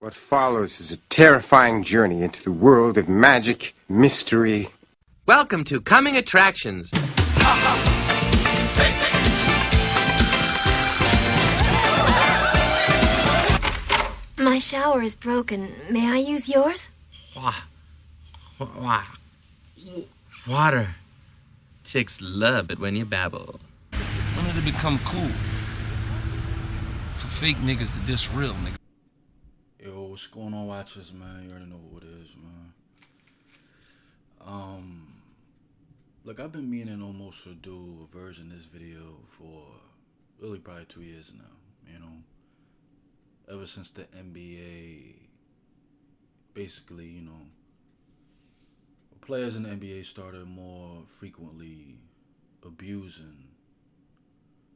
What follows is a terrifying journey into the world of magic, mystery. Welcome to Coming Attractions. My shower is broken. May I use yours? Water. Chicks love it when you babble. When did it become cool for fake niggas to diss real niggas? Yo, what's going on, watchers, man? You already know what it is, man. Look, I've been meaning almost to do a version of this video for really probably 2 years now, you know. Ever since the NBA, basically, you know, players in the NBA started more frequently abusing,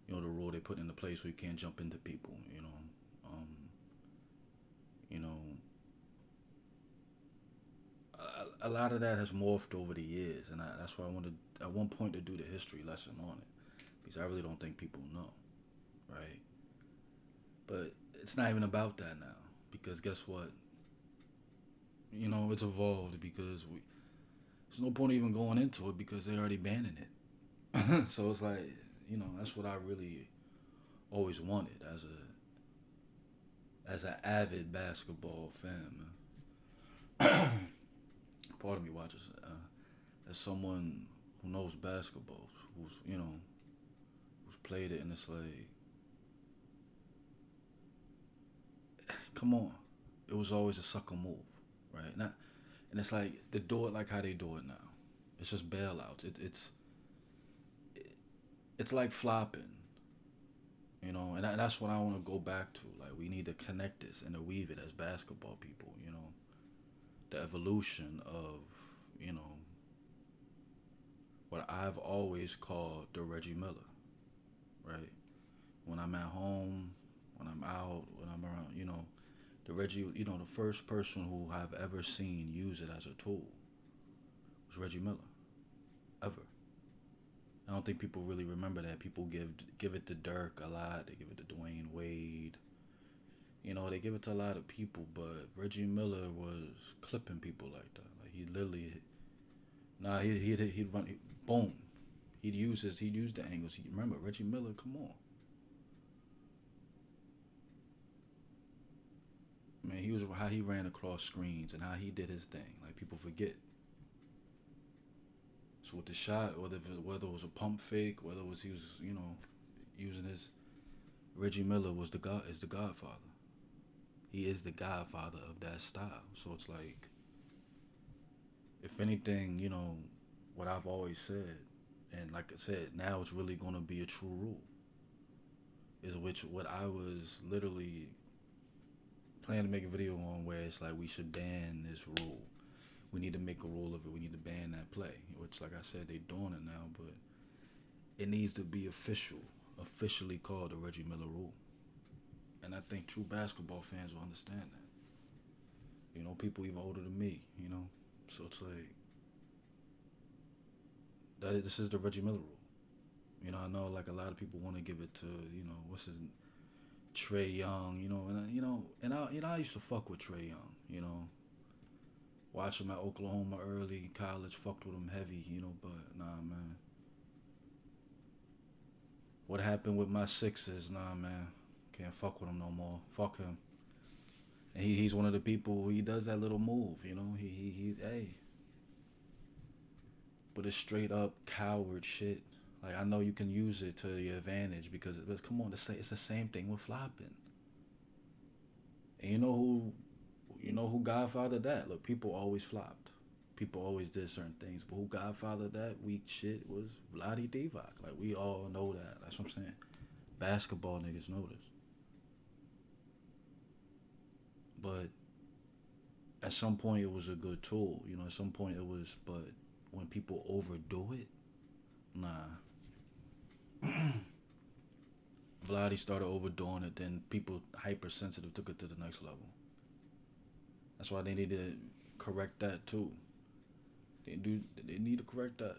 you know, the rule they put into place where you can't jump into people, you know. A lot of that has morphed over the years, and that's why I wanted at one point to do the history lesson on it, because I really don't think people know, right? But it's not even about that now, because guess what? You know, it's evolved because there's no point even going into it because they're already banning it. So it's like, you know, that's what I really always wanted as an avid basketball fan, man. Pardon me, watchers. As someone who knows basketball, who's played it, and it's like, come on, it was always a sucker move, right? And it's like they do it like how they do it now. It's just bailouts. It's like flopping, you know. And that's what I want to go back to. Like, we need to connect this and to weave it as basketball people, you know. The evolution of, you know, what I've always called the Reggie Miller, right? When I'm at home, when I'm out, when I'm around, you know, the Reggie, you know, the first person who I've ever seen use it as a tool was Reggie Miller, ever. I don't think people really remember that. People give it to Dirk a lot. They give it to Dwayne Wade. You know, they give it to a lot of people, but Reggie Miller was clipping people like that. Like, he literally, he'd run, boom. He'd use the angles. Remember, Reggie Miller, come on. Man, he was how he ran across screens and how he did his thing. Like, people forget. So with the shot, whether it was a pump fake, whether it was he was, you know, using his, Reggie Miller is the Godfather. He is the Godfather of that style. So it's like, if anything, you know, what I've always said, and like I said, now it's really going to be a true rule, is what I was literally planning to make a video on, where it's like, we should ban this rule. We need to make a rule of it. We need to ban that play, which, like I said, they're doing it now, but it needs to be officially called the Reggie Miller Rule. And I think true basketball fans will understand that. You know, people even older than me, you know. So it's like, this is the Reggie Miller Rule. You know, I know like a lot of people want to give it to, you know, Trae Young, you know, and I used to fuck with Trae Young, you know. Watch him at Oklahoma early, college, fucked with him heavy, you know, but nah, man. What happened with my Sixers, nah, man. Can't fuck with him no more. Fuck him. And he's one of the people, he does that little move, you know. He's but it's straight up coward shit. Like, I know you can use it to your advantage because come on, it's the same thing with flopping. And you know who Godfather that? Look, people always flopped. People always did certain things, but who Godfather that weak shit was Vlade Divac. Like, we all know that. That's what I'm saying. Basketball niggas know this. But at some point it was a good tool, you know. At some point it was, but when people overdo it, nah. Vlade started overdoing it, then people hypersensitive took it to the next level. That's why they need to correct that too. They need to correct that.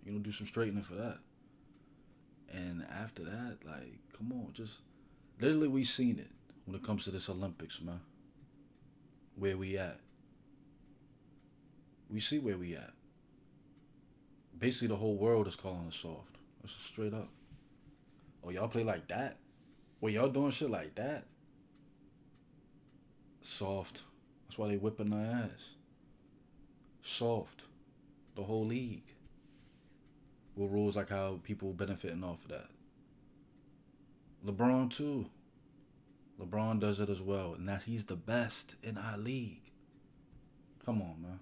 You know, do some straightening for that. And after that, like, come on, just literally we seen it when it comes to this Olympics, man. where we at. We see where we at. Basically, the whole world is calling us soft. That's straight up. Oh, y'all play like that? Well, y'all doing shit like that? Soft. That's why they whipping their ass. Soft. The whole league. With rules like how people benefiting off of that. LeBron too. LeBron does it as well, and he's the best in our league. Come on, man.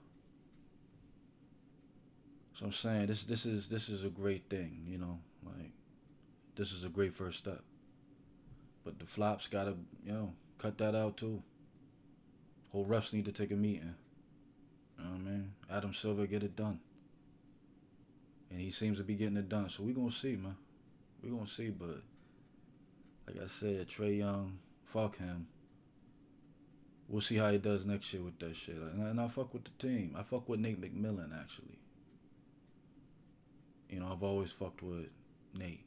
So I'm saying this is a great thing, you know, like this is a great first step. But the flops gotta, cut that out too. Whole refs need to take a meeting. You know what I mean? Adam Silver get it done. And he seems to be getting it done. So we gonna see, man. We gonna see, but like I said, Trae Young, fuck him. We'll see how he does next year with that shit. And I fuck with the team. I fuck with Nate McMillan, actually. You know, I've always fucked with Nate.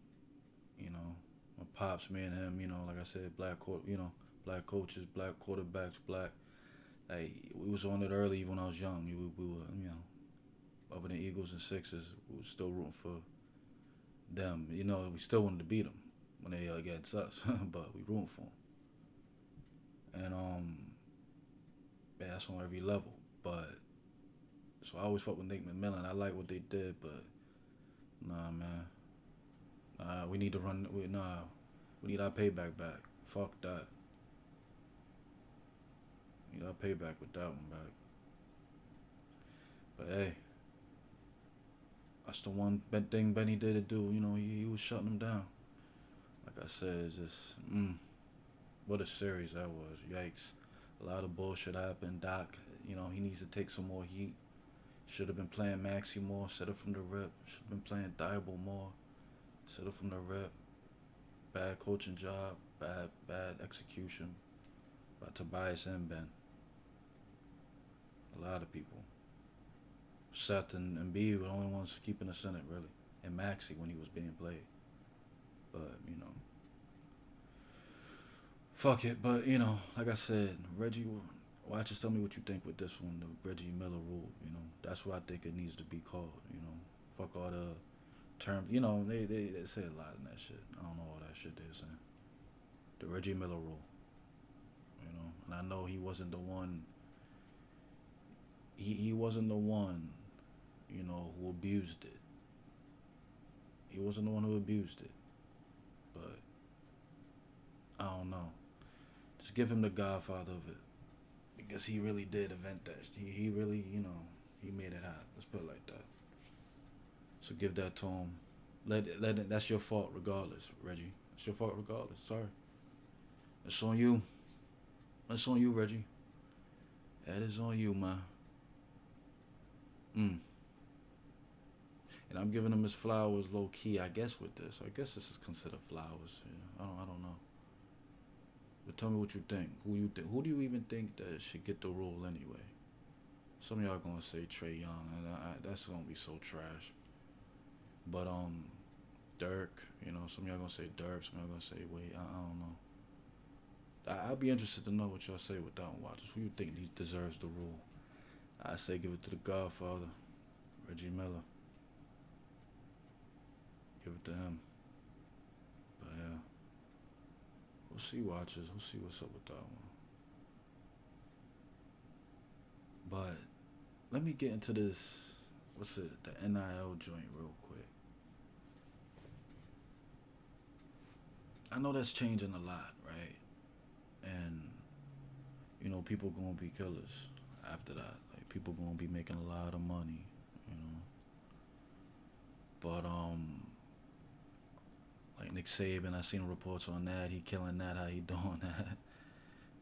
You know, my pops, me and him, you know, like I said, black coaches, black quarterbacks, black. Like, we was on it early when I was young. We were, other than Eagles and Sixers, we were still rooting for them. You know, we still wanted to beat them when they against us, but we rooting for them. And, yeah, that's on every level. But, so I always fuck with Nate McMillan. I like what they did, but nah, man. We need to run. We need our payback back. Fuck that. We need our payback with that one back. But hey, that's the one thing Benny did to do. You know, he was shutting them down. Like I said, it's just what a series that was. Yikes. A lot of bullshit happened. Doc, you know, he needs to take some more heat. Should have been playing Maxey more. Set it from the rip. Should have been playing Thibault more. Set it from the rip. Bad coaching job. Bad execution by Tobias and Ben. A lot of people. Seth and Embiid were the only ones keeping us in it, really. And Maxey when he was being played. But, you know. Fuck it. But, you know, like I said, Reggie, watch us, tell me what you think with this one, the Reggie Miller Rule. You know, that's what I think it needs to be called. You know, fuck all the terms. You know, they say a lot in that shit. I don't know all that shit they're saying. The Reggie Miller Rule. You know, and I know he wasn't the one. He wasn't the one, you know, who abused it. He wasn't the one who abused it. But I don't know. Just give him the Godfather of it. Because he really did invent that. He really, you know, he made it happen. Let's put it like that. So give that to him. Let it. That's your fault regardless, Reggie. It's your fault regardless. Sorry. It's on you. It's on you, Reggie. That is on you, man. And I'm giving him his flowers low key, I guess, with this. I guess this is considered flowers. Yeah, I don't know. But tell me what you think. Who do you even think that should get the rule anyway? Some of y'all gonna say Trae Young, and that's gonna be so trash. But Dirk, you know, some of y'all gonna say Dirk, some of y'all gonna say Wade. I don't know. I'll be interested to know what y'all say with that one. Watchers. Who you think deserves the rule? I say give it to the Godfather, Reggie Miller. Give it to him. But yeah. We'll see, watchers. We'll see what's up with that one. But let me get into this, the NIL joint real quick. I know that's changing a lot, right? And, you know, people gonna be killers after that. Like, people gonna be making a lot of money, you know. But, like Nick Saban, I seen reports on that. He killing that. How he doing that?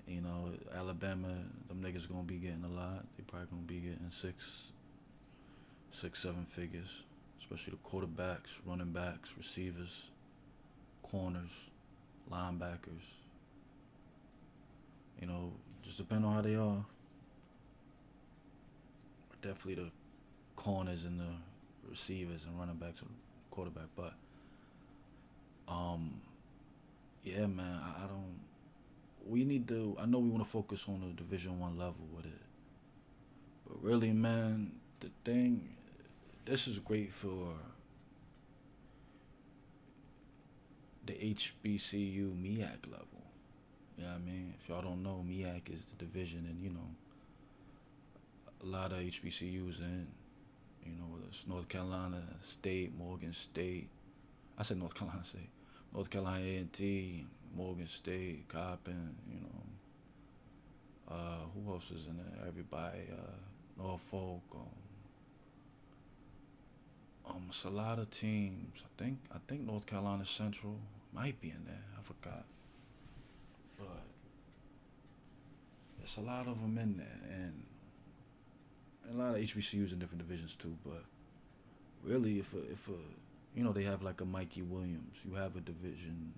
You know, Alabama, them niggas gonna be getting a lot. They probably gonna be getting six, 7 figures. Especially the quarterbacks, running backs, receivers, corners, linebackers. You know, just depending on how they are. Definitely the corners and the receivers and running backs and quarterback, but yeah, man, I don't. we need to. I know we want to focus on the Division One level with it, but really, man, the thing, this is great for the HBCU MEAC level. You know what I mean? If y'all don't know, MEAC is the division, and a lot of HBCUs in, whether it's North Carolina State, Morgan State. I said North Carolina State, North Carolina A&T, Morgan State, Coppin. Who else is in there? Everybody, Norfolk. It's a lot of teams. I think North Carolina Central might be in there. I forgot. But there's a lot of them in there, and a lot of HBCUs in different divisions too. But really, if they have like a Mikey Williams, you have a division,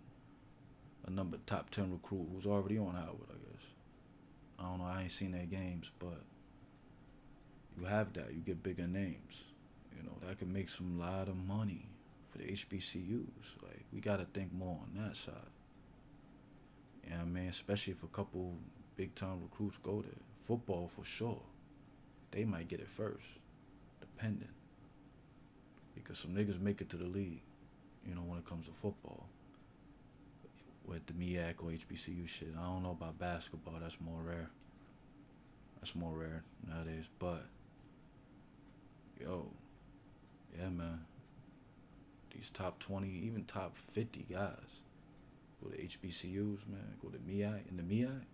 a top 10 recruit who's already on Howard, I guess. I don't know. I ain't seen their games, but you have that. You get bigger names. That could make some lot of money for the HBCUs. Like, we got to think more on that side. You know what I mean? Especially if a couple big-time recruits go there. Football, for sure. They might get it first, depending. Because some niggas make it to the league, when it comes to football. With the MEAC or HBCU shit. I don't know about basketball. That's more rare. Nowadays. But, yeah, man. These top 20, even top 50 guys go to HBCUs, man. Go to MEAC. In the MEAC,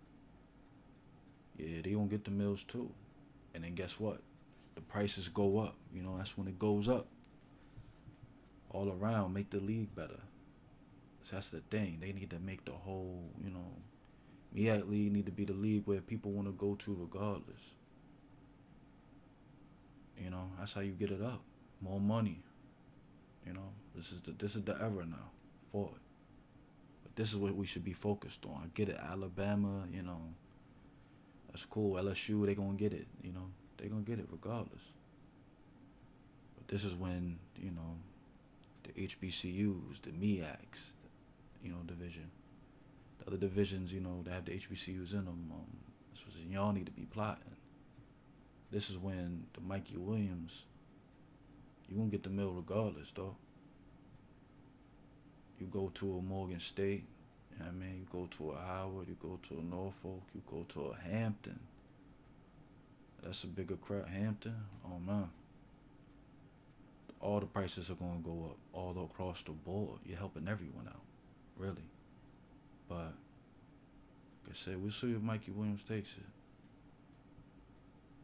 yeah, they gonna get the mills too. And then guess what? The prices go up. That's when it goes up. All around, make the league better. So that's the thing. They need to make the whole, MEAC league need to be the league where people want to go to regardless. That's how you get it up. More money. This is the era now for it. But this is what we should be focused on. I get it, Alabama, that's cool. LSU, they gonna get it, they gonna get it regardless. But this is when, the HBCUs, the MEACs, division. The other divisions, that have the HBCUs in them, this was y'all need to be plotting. This is when the Mikey Williams, you gonna get the mill regardless, though. You go to a Morgan State, you know what I mean? You go to a Howard, you go to a Norfolk, you go to a Hampton. That's a bigger crowd. Hampton, oh man. All the prices are gonna go up all across the board. You're helping everyone out, really. But, like I said, we'll see if Mikey Williams takes it.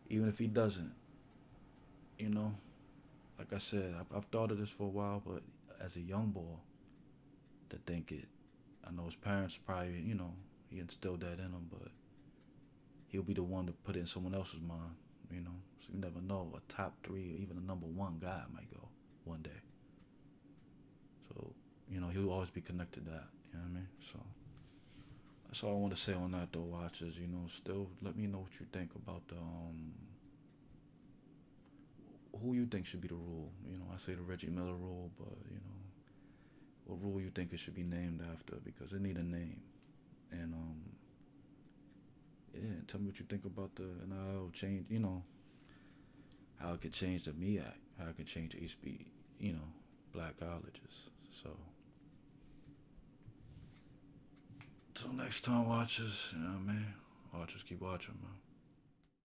Even if he doesn't, like I said, I've thought of this for a while, but as a young boy, to think it, I know his parents probably, he instilled that in him, but he'll be the one to put it in someone else's mind, So you never know, a top 3 or even a number 1 guy might go one day. So, he'll always be connected to that, you know what I mean? So, that's all I want to say on that, though, watchers. Still let me know what you think about the, who you think should be the rule. I say the Reggie Miller Rule, but, what rule you think it should be named after, because it need a name. And, yeah, tell me what you think about the NIL change, how it could change the MEAC, how it could change HB, black colleges. So, till next time, watchers, watchers keep watching, man.